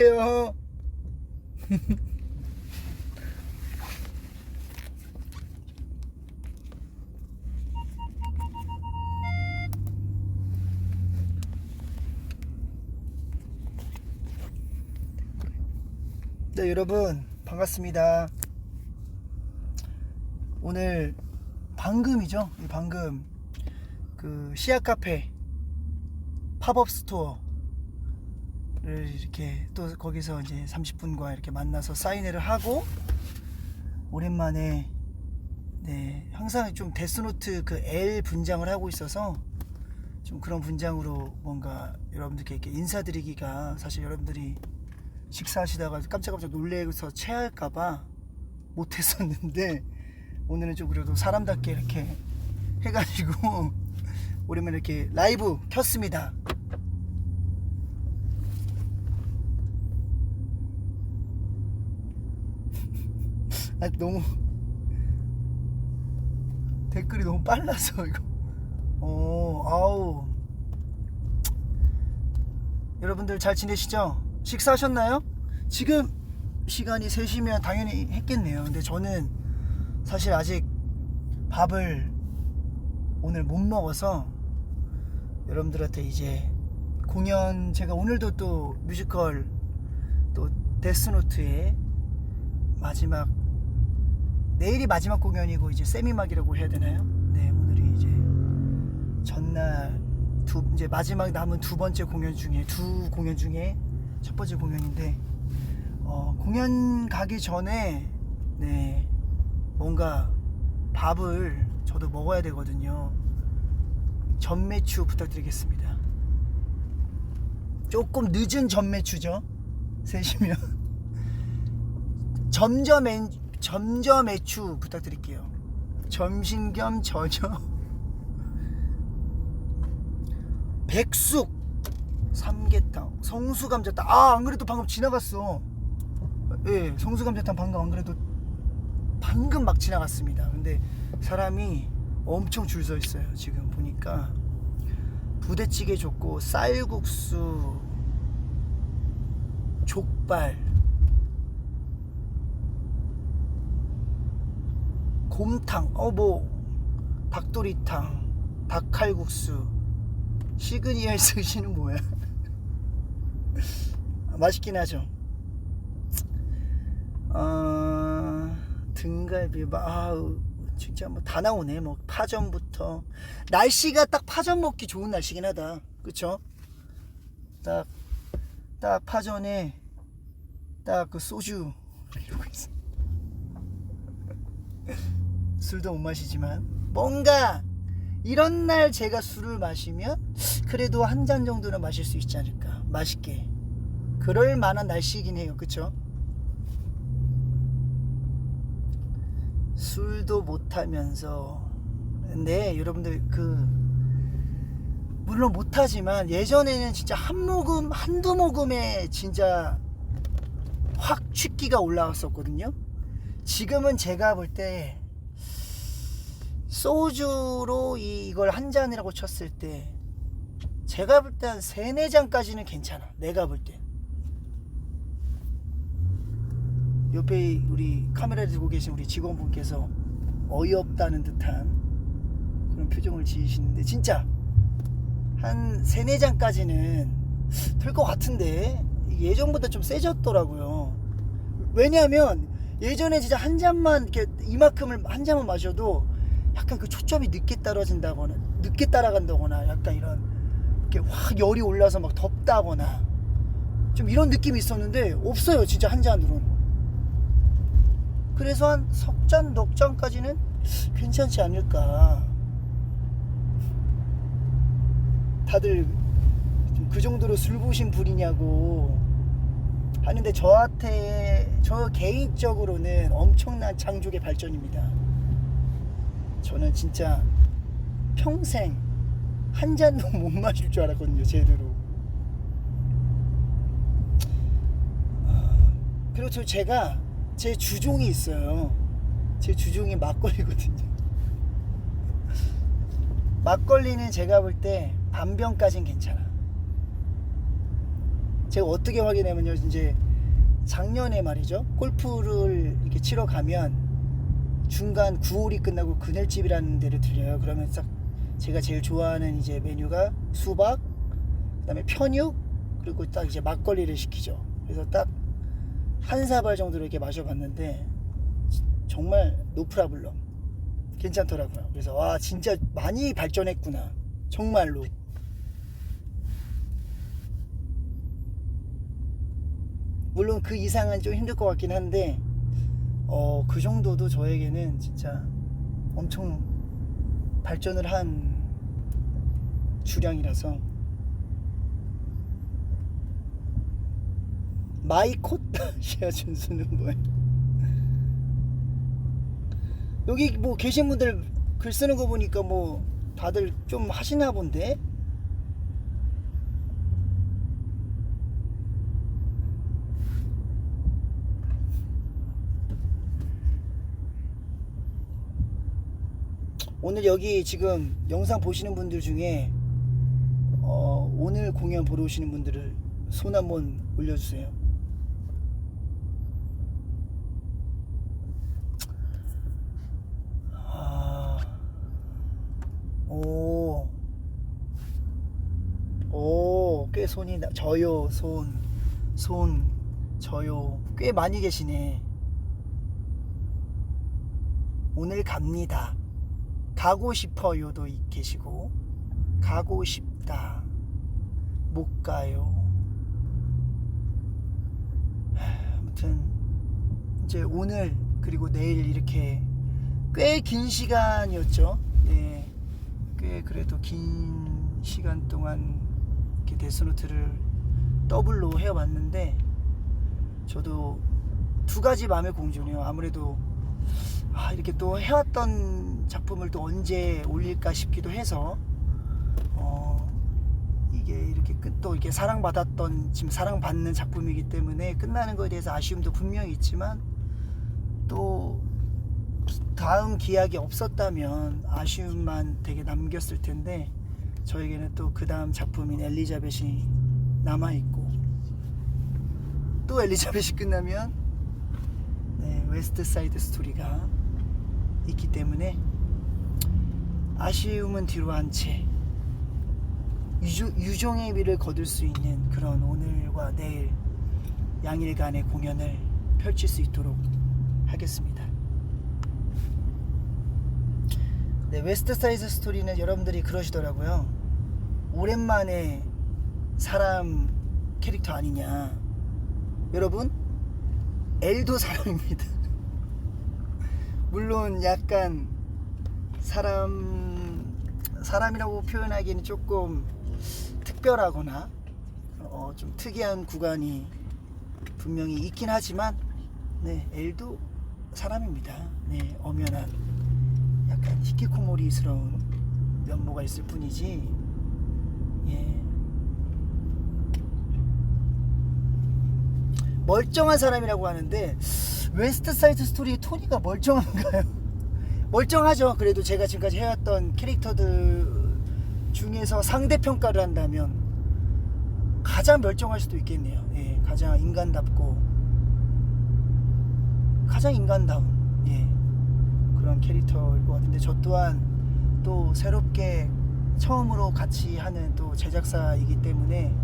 요. 네, 여러분 반갑습니다. 오늘 방금이죠. 방금 그 씨앗 카페 팝업 스토어를 이렇게 또 거기서 이제 30분과 이렇게 만나서 사인회를 하고, 오랜만에 항상 좀 데스노트 그 L 분장을 하고 있어서 좀 그런 분장으로 뭔가 여러분들께 이렇게 인사드리기가, 사실 여러분들이 식사하시다가 깜짝깜짝 놀래서 체할까봐 못했었는데, 오늘은 좀 그래도 사람답게 이렇게 해가지고 오랜만에 이렇게 라이브 켰습니다. 너무 댓글이 너무 빨라서 이거. 아우. 여러분들 잘 지내시죠? 식사하셨나요? 지금 시간이 3시면 당연히 했겠네요. 근데 저는 사실 아직 밥을 오늘 못 먹어서 여러분들한테 이제 공연, 제가 오늘도 또 뮤지컬 또 데스노트의 마지막, 내일이 마지막 공연이고 이제 세미막이라고 해야 되나요? 네, 오늘이 이제 전날 이제 마지막 남은 두 번째 공연 중에, 두 공연 중에 첫 번째 공연인데, 공연 가기 전에 뭔가 밥을 저도 먹어야 되거든요. 전매추 부탁드리겠습니다. 조금 늦은 전매추죠. 3시면 점저매추 부탁드릴게요. 점심 겸 저녁. 백숙, 삼계탕, 성수감자탕. 안 그래도 방금 지나갔어. 예, 성수감자탕 방금 안 그래도 방금 막 지나갔습니다. 근데 사람이 엄청 줄 서 있어요. 지금 보니까 부대찌개 좋고, 쌀국수, 족발, 곰탕, 닭도리탕, 닭칼국수, 시그니엘 스시는 뭐야? 맛있긴 하죠. 등갈비, 진짜 뭐 다 나오네. 뭐 파전부터. 날씨가 딱 파전 먹기 좋은 날씨긴 하다. 그쵸? 딱 파전에 딱 그 소주 이러고 있어. 술도 못 마시지만 뭔가 이런 날 제가 술을 마시면 그래도 한 잔 정도는 마실 수 있지 않을까, 맛있게. 그럴 만한 날씨이긴 해요. 그쵸? 술도 못하면서. 근데 여러분들 물론 못하지만 예전에는 진짜 한두 모금에 진짜 확 취기가 올라왔었거든요. 지금은 제가 볼 때 소주로 이걸 한 잔이라고 쳤을 때 제가 볼 때 한 3-4잔까지는 괜찮아. 내가 볼 때. 옆에 우리 카메라 들고 계신 우리 직원분께서 어이없다는 듯한 그런 표정을 지으시는데, 진짜 한 3-4잔까지는 될 것 같은데 예전보다 좀 세졌더라고요. 왜냐하면 예전에 진짜 한 잔만 이렇게 이만큼을 한 잔만 마셔도 약간 그 초점이 늦게 떨어진다거나 늦게 따라간다거나, 약간 이런 이렇게 확 열이 올라서 막 덥다거나 좀 이런 느낌이 있었는데 없어요, 진짜 한 잔으로는. 그래서 한 석잔, 넉잔까지는 괜찮지 않을까. 다들 그 정도로 술 부신 분이냐고 하는데, 저 개인적으로는 엄청난 창조의 발전입니다. 저는 진짜 평생 한 잔도 못 마실 줄 알았거든요, 제대로. 그리고 제가 제 주종이 있어요. 제 주종이 막걸리거든요. 막걸리는 제가 볼 때 반병까진 괜찮아. 제가 어떻게 확인하면요, 이제 작년에 말이죠, 골프를 이렇게 치러 가면 중간 9홀이 끝나고 그늘집이라는 데를 들려요. 그러면 딱 제가 제일 좋아하는 이제 메뉴가 수박, 그다음에 편육, 그리고 딱 이제 막걸리를 시키죠. 그래서 딱 한 사발 정도로 이렇게 마셔봤는데 정말 노프라블럼 괜찮더라고요. 그래서 와, 진짜 많이 발전했구나, 정말로. 물론 그 이상은 좀 힘들 것 같긴 한데 그 정도도 저에게는 진짜 엄청 발전을 한 주량이라서. 마이콧 시아 준수는 뭐예요? 여기 뭐 계신 분들 글 쓰는 거 보니까 뭐 다들 좀 하시나 본데. 오늘 여기 지금 영상 보시는 분들 중에 오늘 공연 보러 오시는 분들을 손 한번 올려주세요. 꽤 손이 저요. 저요. 꽤 많이 계시네. 오늘 갑니다. 가고 싶어요도 계시고, 가고 싶다, 못 가요. 아무튼 이제 오늘 그리고 내일 이렇게 꽤 긴 시간이었죠. 네, 꽤 그래도 긴 시간 동안 이렇게 데스노트를 더블로 해왔는데 저도 두 가지 마음의 공존이에요. 아무래도 이렇게 또 해왔던 작품을 또 언제 올릴까 싶기도 해서 이게 이렇게 또 이렇게 사랑받았던, 지금 사랑받는 작품이기 때문에 끝나는 거에 대해서 아쉬움도 분명히 있지만, 또 다음 기약이 없었다면 아쉬움만 되게 남겼을 텐데, 저에게는 또 그 다음 작품인 엘리자벳이 남아있고, 또 엘리자벳이 끝나면 웨스트 사이드 스토리가 있기 때문에 아쉬움은 뒤로 한 채 유종의 미를 거둘 수 있는 그런 오늘과 내일 양일간의 공연을 펼칠 수 있도록 하겠습니다. 네, 웨스트 사이드 스토리는 여러분들이 그러시더라고요. 오랜만에 사람 캐릭터 아니냐. 여러분, 엘도 사람입니다. 물론 약간 사람이라고 표현하기는 조금 특별하거나 좀 특이한 구간이 분명히 있긴 하지만, 네, 엘도 사람입니다. 네, 엄연한 약간 히키코모리스러운 면모가 있을 뿐이지, 예, 멀쩡한 사람이라고 하는데 웨스트 사이드 스토리의 토니가 멀쩡한가요? 멀쩡하죠. 그래도 제가 지금까지 해왔던 캐릭터들 중에서 상대평가를 한다면 가장 멀쩡할 수도 있겠네요. 예, 가장 인간답고 가장 인간다운, 예, 그런 캐릭터일 것 같은데, 저 또한 또 새롭게 처음으로 같이 하는 또 제작사이기 때문에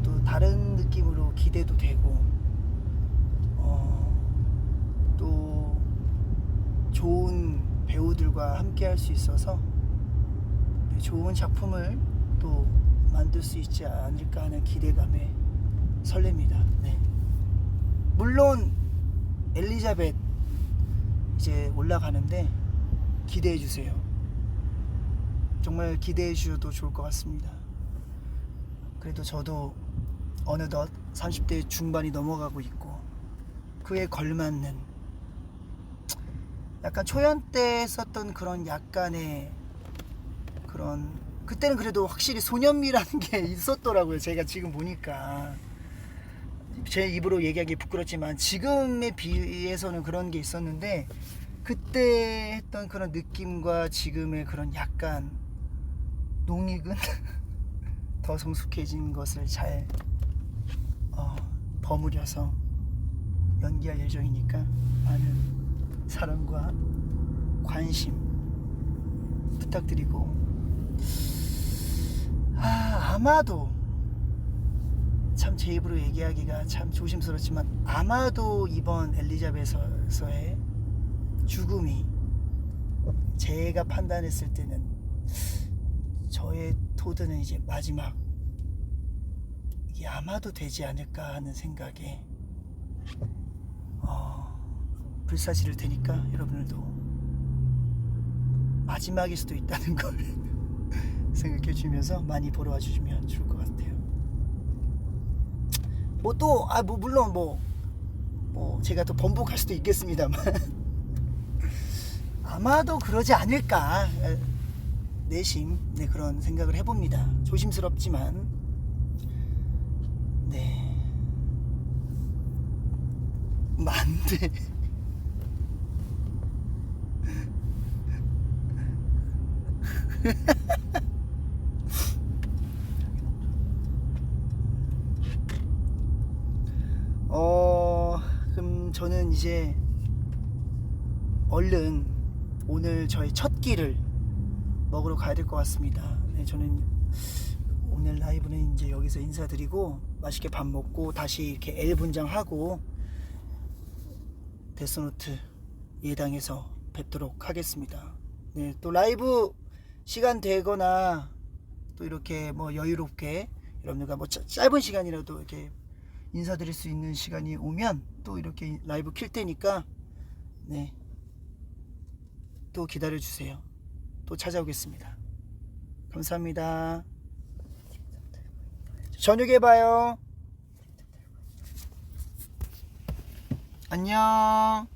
또 다른 느낌으로 기대도 되고, 또 좋은 배우들과 함께 할 수 있어서 좋은 작품을 또 만들 수 있지 않을까 하는 기대감에 설렙니다. 네. 물론 엘리자벳 이제 올라가는데 기대해 주세요. 정말 기대해 주셔도 좋을 것 같습니다. 그래도 저도 어느덧 30대 중반이 넘어가고 있고, 그에 걸맞는 약간 초연 때 썼던 그런 약간의 그런, 그때는 그래도 확실히 소년미라는 게 있었더라고요. 제가 지금 보니까 제 입으로 얘기하기 부끄럽지만 지금에 비해서는 그런 게 있었는데, 그때 했던 그런 느낌과 지금의 그런 약간 농익은 더 성숙해진 것을 잘 버무려서 연기할 예정이니까 많은 사랑과 관심 부탁드리고, 아마도 참 제 입으로 얘기하기가 참 조심스럽지만 아마도 이번 엘리자베스에서의 죽음이 제가 판단했을 때는 저의 토드는 이제 마지막 이게 아마도 되지 않을까 하는 생각에 불사시를 테니까 여러분들도 마지막일 수도 있다는 걸 생각해 주면서 많이 보러 와 주시면 좋을 것 같아요. 뭐 또 물론 뭐 제가 또 번복할 수도 있겠습니다만 아마도 그러지 않을까 내심 그런 생각을 해봅니다. 조심스럽지만 안돼. 그럼 저는 이제 얼른 오늘 저의 첫 끼를 먹으러 가야 될 것 같습니다. 저는 오늘 라이브는 이제 여기서 인사드리고 맛있게 밥 먹고 다시 이렇게 L 분장하고 데스노트 예당에서 뵙도록 하겠습니다. 또 라이브 시간 되거나 또 이렇게 뭐 여유롭게 여러분들과 뭐 짧은 시간이라도 이렇게 인사드릴 수 있는 시간이 오면 또 이렇게 라이브 킬 테니까 또 기다려 주세요. 또 찾아오겠습니다. 감사합니다. 저녁에 봐요. 안녕.